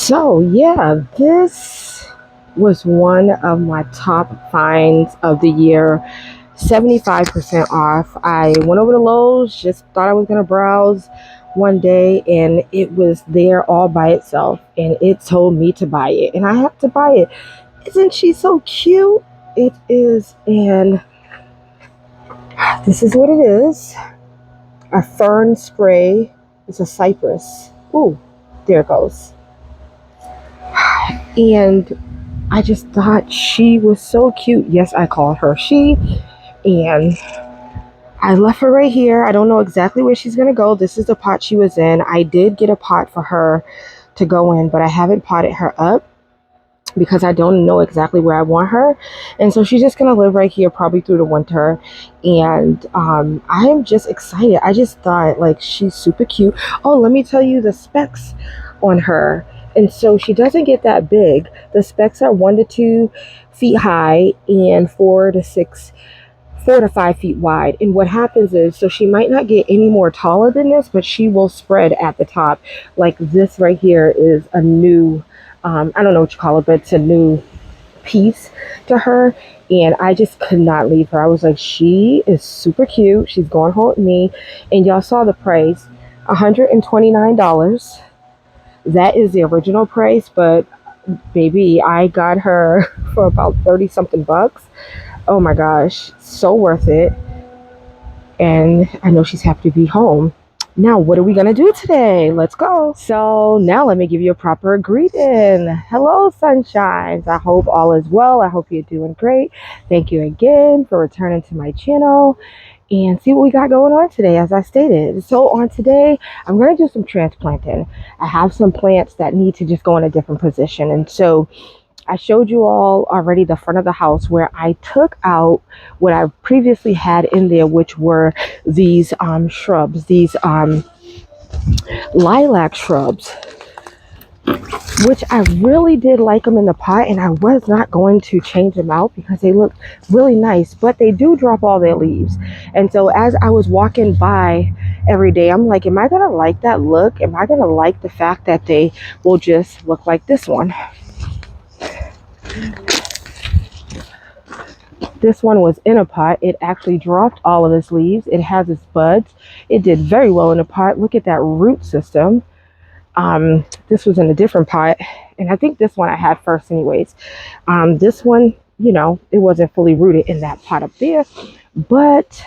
So, yeah, this was one of my top finds of the year. 75% off. I went over to Lowe's, just thought I was going to browse one day, and it was there all by itself. And it told me to buy it, and I have to buy it. Isn't she so cute? It is, and this is what it is: a fern spray. It's a cypress. Ooh, there it goes. And I just thought she was so cute. Yes, I called her she. And I left her right here. I don't know exactly where she's going to go. This is the pot she was in. I did get a pot for her to go in, but I haven't potted her up because I don't know exactly where I want her. And so she's just going to live right here probably through the winter. And I am just excited. I just thought, like, she's super cute. Oh, let me tell you the specs on her. And so she doesn't get that big. The specs are 1 to 2 feet high and 4 to 5 feet wide. And what happens is, so she might not get any more taller than this, but she will spread at the top. Like this right here is a new, I don't know what you call it, but it's a new piece to her. And I just could not leave her. I was like, she is super cute. She's going home with me. And y'all saw the price, $129. That is the original price, but baby, I got her for about 30 something bucks. Oh my gosh, so worth it. And I know she's happy to be home. Now, what are we going to do today? Let's go. So now let me give you a proper greeting. Hello, sunshines. I hope all is well. I hope you're doing great. Thank you again for returning to my channel and see what we got going on today. As I stated, so on today, I'm going to do some transplanting. I have some plants that need to just go in a different position. And so I showed you all already the front of the house where I took out what I previously had in there, which were these shrubs, these lilac shrubs, which I really did like them in the pot, and I was not going to change them out because they look really nice, but they do drop all their leaves. And so as I was walking by every day, I'm like, am I going to like that look? Am I going to like the fact that they will just look like this one? This one was in a pot. It actually dropped all of its leaves. It has its buds. It did very well in a pot. Look at that root system. This was in a different pot, and I think this one I had first anyways. This one, you know, it wasn't fully rooted in that pot up there, but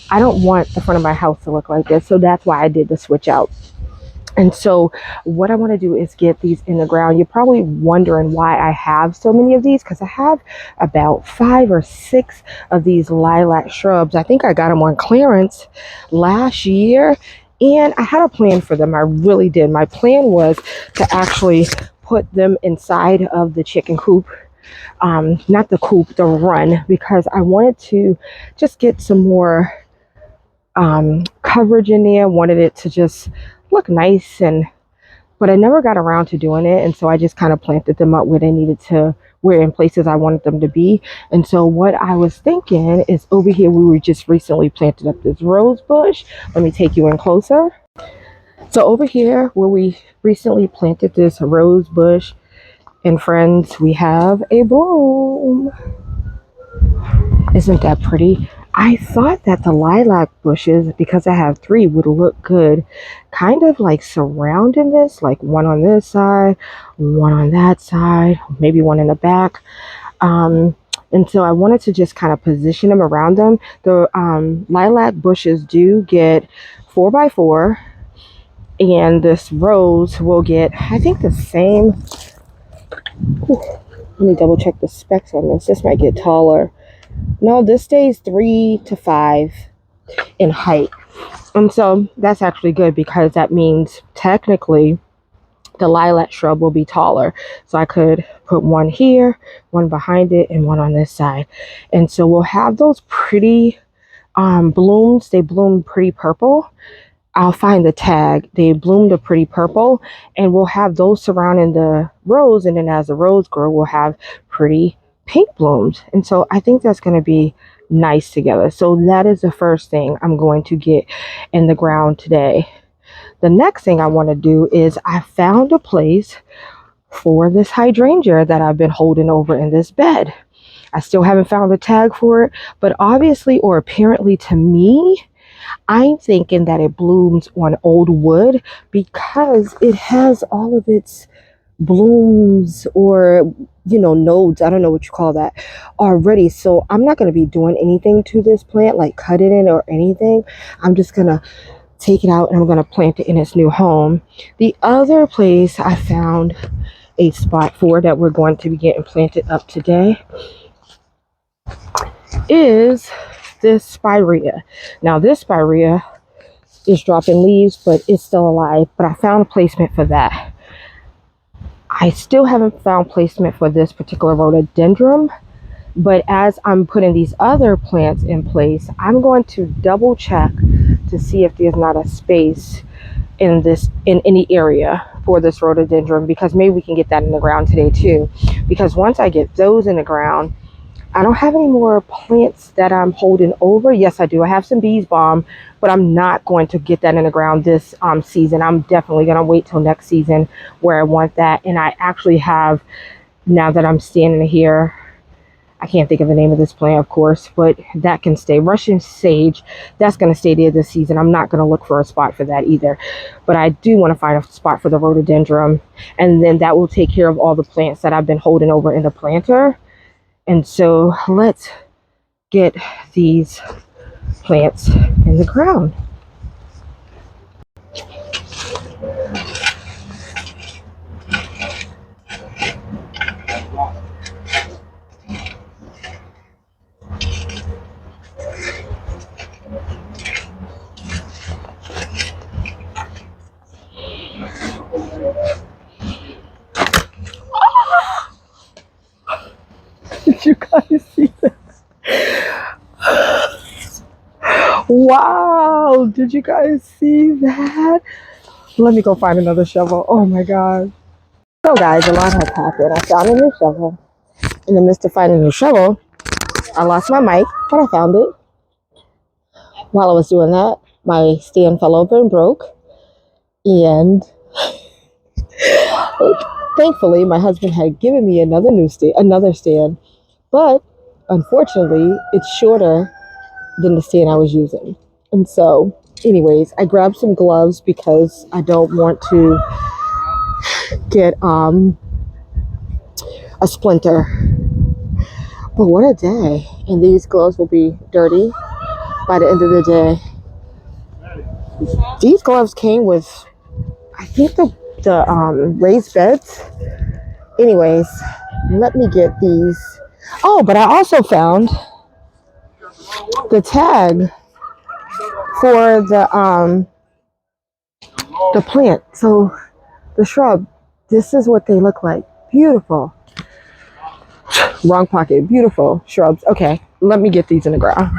I don't want the front of my house to look like this, so that's why I did the switch out. And so what I want to do is get these in the ground. You're probably wondering why I have so many of these, because I have about 5 or 6 of these lilac shrubs. I think I got them on clearance last year, and I had a plan for them. I really did. My plan was to actually put them inside of the chicken coop. Not the coop, the run, because I wanted to just get some more coverage in there. Wanted it to just look nice, but I never got around to doing it, and so I just kind of planted them up where they needed to, where in places I wanted them to be. And so what I was thinking is, over here we were just recently planted up this rose bush. Let me take you in closer. So over here where we recently planted this rose bush, and friends, we have a bloom. Isn't that pretty? I thought that the lilac bushes, because I have 3, would look good kind of like surrounding this, like one on this side, one on that side, maybe one in the back. And so I wanted to just kind of position them around them. The lilac bushes do get 4 by 4, and this rose will get, I think, the same. Ooh, let me double check the specs on this. This might get taller. No, this stays 3 to 5 in height. And so that's actually good, because that means technically the lilac shrub will be taller. So I could put one here, one behind it, and one on this side. And so we'll have those pretty blooms. They bloom pretty purple. I'll find the tag. They bloomed a pretty purple, and we'll have those surrounding the rose. And then as the rose grow, we'll have pretty pink blooms. And so I think that's going to be nice together. So that is the first thing I'm going to get in the ground today. The next thing I want to do is, I found a place for this hydrangea that I've been holding over in this bed. I still haven't found a tag for it, but obviously or apparently to me, I'm thinking that it blooms on old wood because it has all of its blooms or nodes, I don't know what you call that, already. So I'm not going to be doing anything to this plant, like cutting it or anything. I'm just going to take it out and I'm going to plant it in its new home. The other place I found a spot for that we're going to be getting planted up today is this spirea. Now this spirea is dropping leaves, but it's still alive, but I found a placement for that. I still haven't found placement for this particular rhododendron, but as I'm putting these other plants in place, I'm going to double check to see if there's not a space in any area for this rhododendron, because maybe we can get that in the ground today too. Because once I get those in the ground, I don't have any more plants that I'm holding over. Yes, I do. I have some bees balm, but I'm not going to get that in the ground this season. I'm definitely going to wait till next season where I want that. And I actually have, now that I'm standing here, I can't think of the name of this plant, of course, but that can stay. Russian sage, that's going to stay there this season. I'm not going to look for a spot for that either. But I do want to find a spot for the rhododendron. And then that will take care of all the plants that I've been holding over in the planter. And so let's get these plants in the ground. Did you guys see that? Wow, did you guys see that? Let me go find another shovel. Oh my god. So guys, a lot has happened. I found a new shovel. In the midst of finding a new shovel, I lost my mic, but I found it. While I was doing that, my stand fell over and broke. And thankfully, my husband had given me another stand. But unfortunately, it's shorter than the stand I was using. And so, anyways, I grabbed some gloves because I don't want to get a splinter. But what a day. And these gloves will be dirty by the end of the day. These gloves came with, I think, the raised beds. Anyways, let me get these. Oh, but I also found the tag for the plant. So the shrub, this is what they look like. Beautiful. Wrong pocket. Beautiful shrubs. Okay, let me get these in the ground.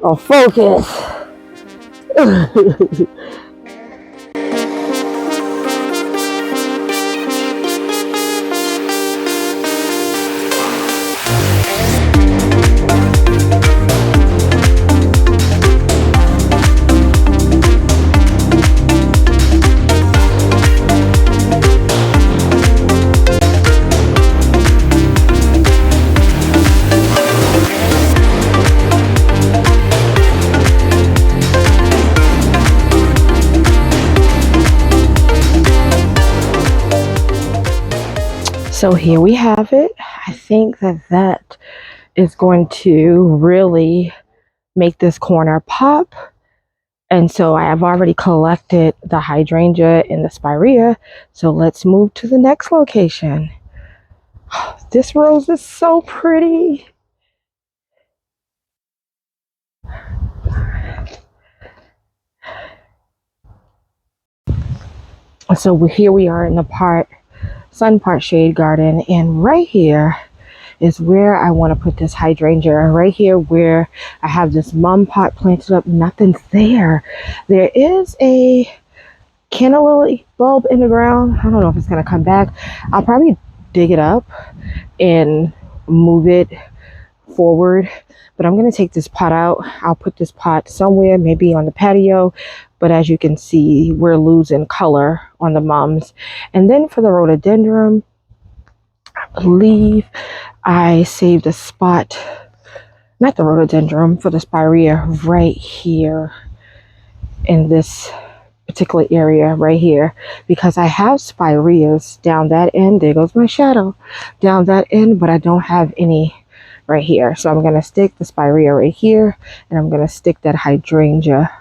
Oh, focus. So here we have it. I think that is going to really make this corner pop. And so I have already collected the hydrangea and the spirea. So let's move to the next location. This rose is so pretty. So here we are in the sun part shade garden, and right here is where I want to put this hydrangea. Right here where I have this mum pot planted up, nothing's there. There is a canna lily bulb in the ground. I don't know if it's going to come back. I'll probably dig it up and move it forward, but I'm going to take this pot out. I'll put this pot somewhere, maybe on the patio, but as you can see, we're losing color on the mums. And then for the rhododendron, I believe I saved a spot, not the rhododendron, for the spirea right here in this particular area right here, because I have spireas down that end. There goes my shadow down that end, but I don't have any right here. So I'm going to stick the spirea right here, and I'm going to stick that hydrangea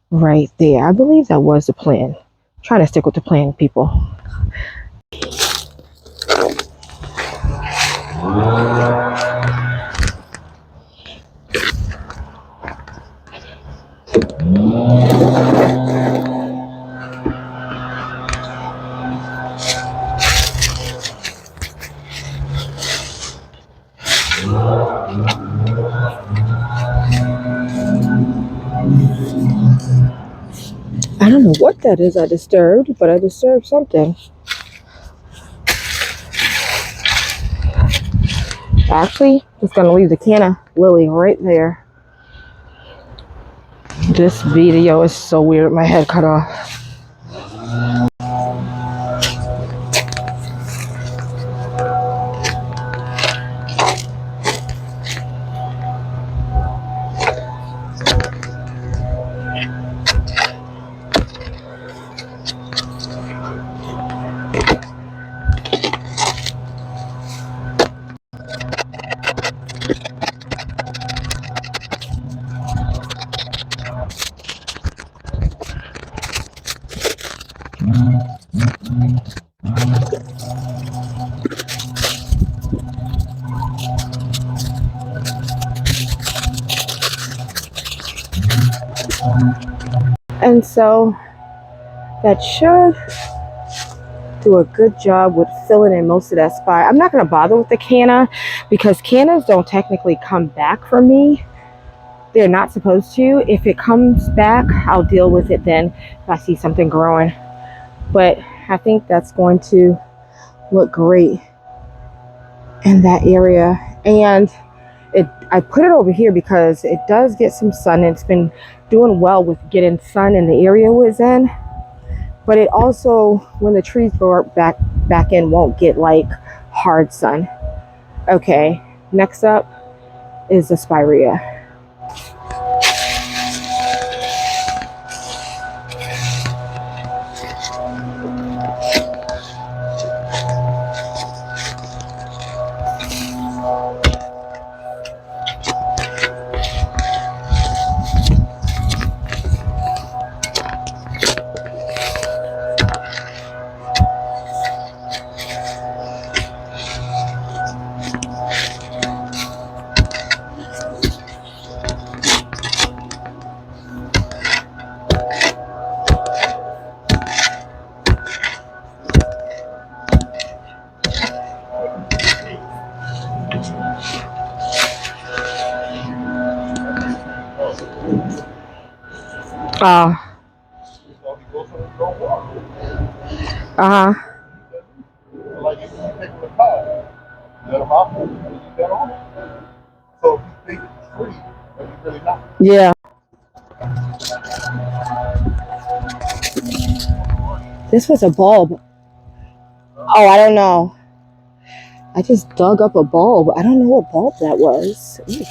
right there. I believe that was the plan. I'm trying to stick with the plan, people. I don't know what that is I disturbed, but I disturbed something. Actually, just gonna leave the canna lily right there. This video is so weird. My head cut off. And so that should do a good job with filling in most of that spot. I'm not going to bother with the canna because cannas don't technically come back for me. They're not supposed to. If it comes back, I'll deal with it then if I see something growing. But I think that's going to look great in that area. And I put it over here because it does get some sun. It's been doing well with getting sun in the area it was in. But it also, when the trees grow back in, won't get like hard sun. Okay, next up is the spirea. Uh-huh. Like if you pick the pot, let them out, and you get on it. So if you think it's free, then you really not. Yeah. This was a bulb. Oh, I don't know. I just dug up a bulb. I don't know what bulb that was. Ooh.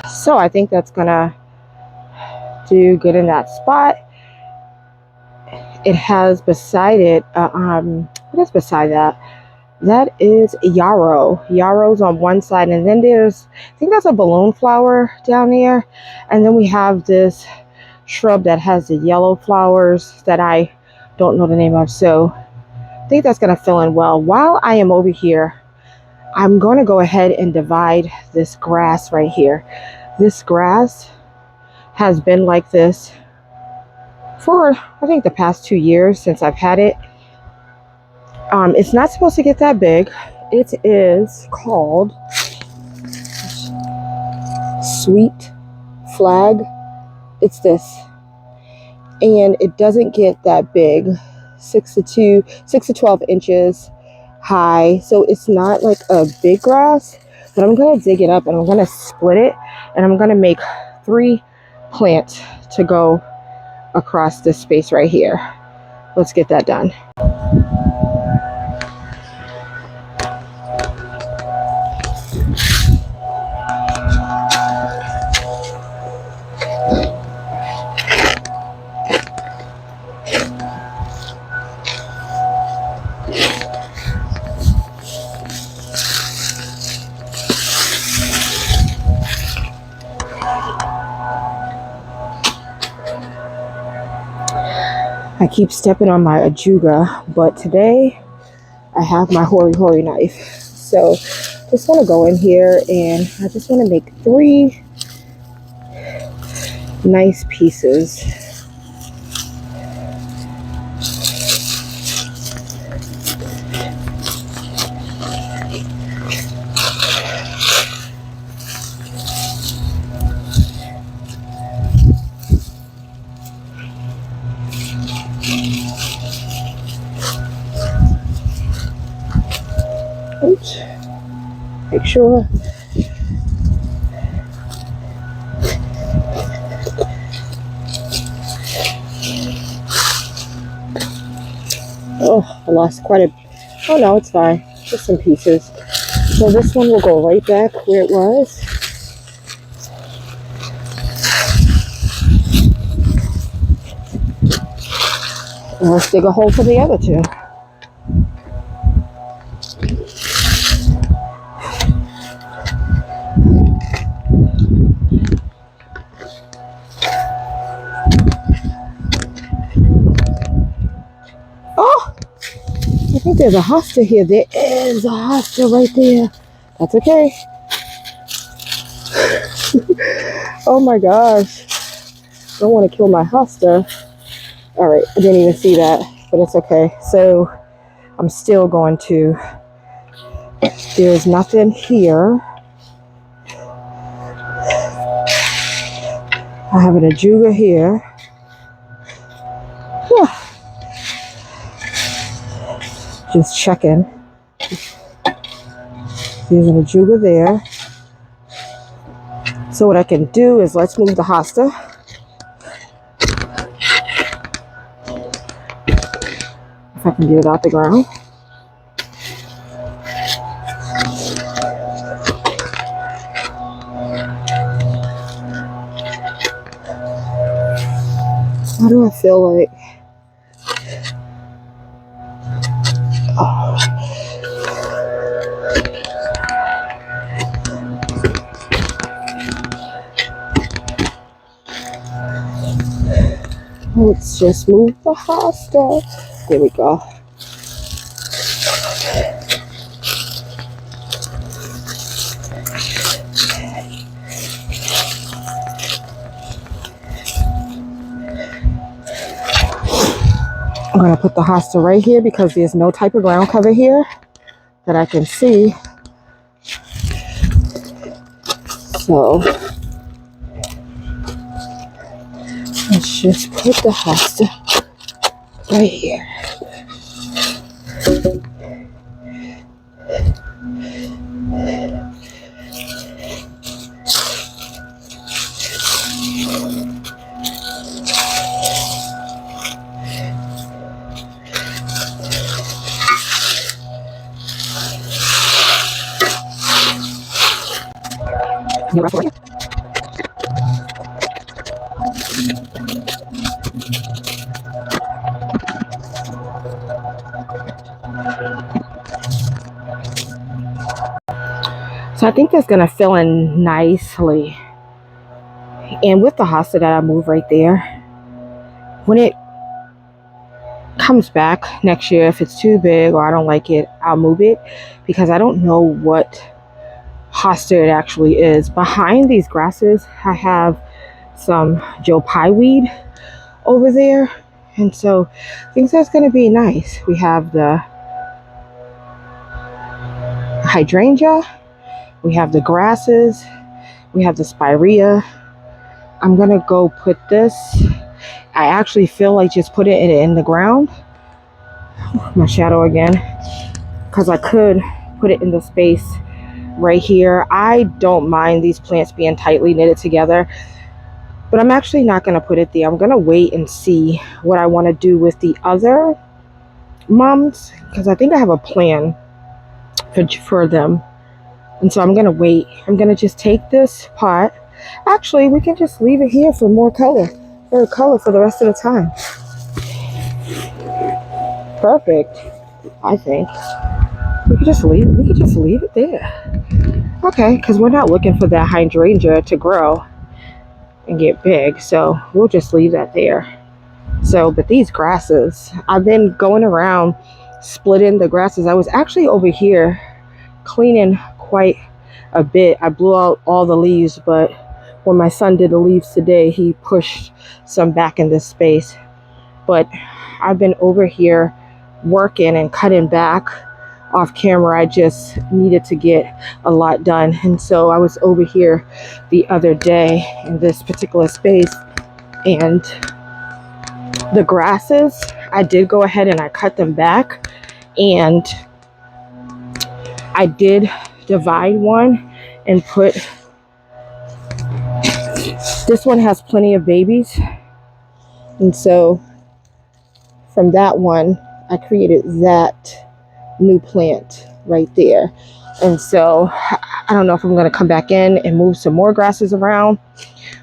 So I think that's gonna do good in that spot. It has beside it, what is beside that? That is yarrow. Yarrow's on one side, and then there's, I think that's a balloon flower down there. And then we have this shrub that has the yellow flowers that I don't know the name of. So I think that's gonna fill in well. While I am over here, I'm gonna go ahead and divide this grass right here. This grass has been like this for, I think, the past 2 years since I've had it. It's not supposed to get that big. It is called Sweet Flag. It's this, and it doesn't get that big. 6 to 12 inches high, so it's not like a big grass. But I'm gonna dig it up and I'm gonna split it, and I'm gonna make 3 plants to go across this space right here. Let's get that done. I keep stepping on my ajuga, but today I have my hori knife. So just want to go in here and I just want to make 3 nice pieces. Oops. Make sure. Oh, I lost quite a... Oh no, it's fine. Just some pieces. So this one will go right back where it was. And let's dig a hole for the other 2. Oh! I think there's a hosta here. There is a hosta right there. That's okay. Oh my gosh. Don't want to kill my hosta. Alright, I didn't even see that, but it's okay. So I'm still going to... There's nothing here. I have an ajuga here. Just checking. There's an ajuga there. So what I can do is let's move the hosta. If I can get it out the ground. How do I feel like? Oh. Let's just move the hosta. There we go. I'm going to put the hosta right here because there's no type of ground cover here that I can see. So let's just put the hosta right here. So I think that's gonna fill in nicely. And with the hosta that I moved right there, when it comes back next year, if it's too big or I don't like it, I'll move it, because I don't know what hosta it actually is. Behind these grasses, I have some Joe Pye weed over there, and so I think that's going to be nice. We have the hydrangea, we have the grasses, we have the spirea. I'm going to go put this, I actually feel like just put it in the ground, my shadow again, because I could put it in the space right here. I don't mind these plants being tightly knitted together, but I'm actually not going to put it there. I'm going to wait and see what I want to do with the other mums, because I think I have a plan for them. And so I'm going to wait. I'm going to just take this pot. Actually, we can just leave it here for more color. For the rest of the time. Perfect, I think. We could just leave it there. Okay, because we're not looking for that hydrangea to grow and get big, so we'll just leave that there. So, but these grasses, I've been going around splitting the grasses. I was actually over here cleaning quite a bit. I blew out all the leaves, but when my son did the leaves today, he pushed some back in this space. But I've been over here working and cutting back off camera. I just needed to get a lot done, and so I was over here the other day in this particular space, and the grasses, I did go ahead and I cut them back, and I did divide one and put, this one has plenty of babies, and so from that one I created that new plant right there. And so I don't know if I'm going to come back in and move some more grasses around,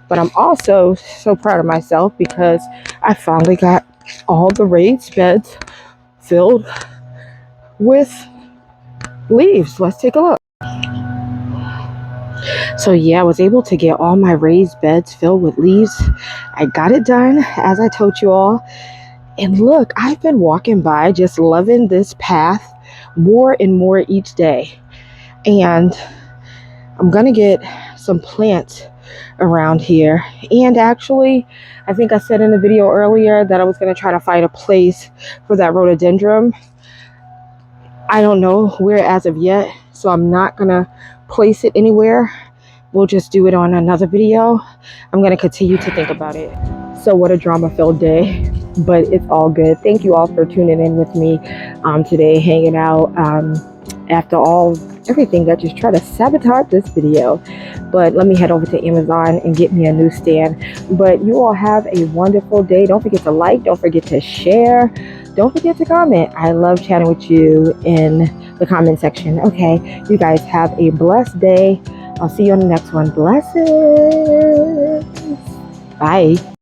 but I'm also so proud of myself because I finally got all the raised beds filled with leaves. Let's take a look. So yeah, I was able to get all my raised beds filled with leaves. I got it done, as I told you all. And look, I've been walking by just loving this path more and more each day. And I'm gonna get some plants around here. And actually, I think I said in the video earlier that I was gonna try to find a place for that rhododendron. I don't know where as of yet, so I'm not gonna place it anywhere. We'll just do it on another video. I'm gonna continue to think about it. So what a drama-filled day, but it's all good. Thank you all for tuning in with me today, hanging out after everything that just tried to sabotage this video. But let me head over to Amazon and get me a new stand. But you all have a wonderful day. Don't forget to like, don't forget to share, don't forget to comment. I love chatting with you in the comment section. Okay, you guys have a blessed day. I'll see you on the next one. Blessings. Bye.